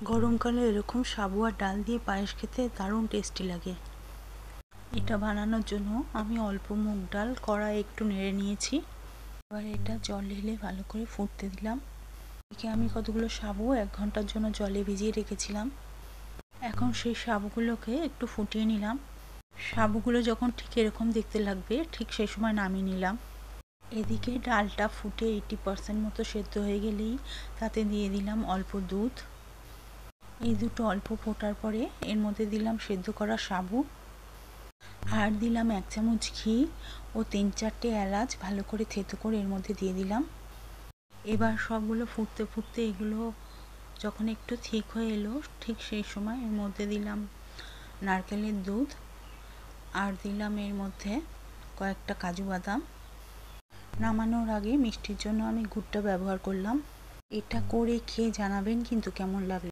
গরমকালে এরকম সাবু আর ডাল দিয়ে পায়েস খেতে দারুণ টেস্টি লাগে। এটা বানানোর জন্য আমি অল্প মুগ ডাল কড়াই একটু নেড়ে নিয়েছি। এবার এটা জল ঢেলে ভালো করে ফুটতে দিলাম। এদিকে আমি কতগুলো সাবু 1 ঘন্টার জন্য জলে ভিজিয়ে রেখেছিলাম। এখন সেই সাবুগুলোকে একটু ফুটিয়ে নিলাম। সাবুগুলো যখন ঠিক এরকম দেখতে লাগবে ঠিক সেই সময় নামিয়ে নিলাম। এদিকে ডালটা ফুটে 80% মতো সেদ্ধ হয়ে গেলেই তাতে দিয়ে দিলাম অল্প দুধ। এই দুটো অল্প ফোটার পরে এর মধ্যে দিলাম সেদ্ধ করা সাবু আর দিলাম 1 চামচ ঘি ও 3-4টে এলাচ ভালো করে থেতো করে এর মধ্যে দিয়ে দিলাম। এবার সবগুলো ফুটতে ফুটতে এগুলো যখন একটু ঠিক হয়ে এলো ঠিক সেই সময় এর মধ্যে দিলাম নারকেলের দুধ আর দিলাম এর মধ্যে কয়েকটা কাজু বাদাম। নামানোর আগে মিষ্টির জন্য আমি গুড়টা ব্যবহার করলাম। এটা করে খেয়ে জানাবেন কিন্তু কেমন লাগলো।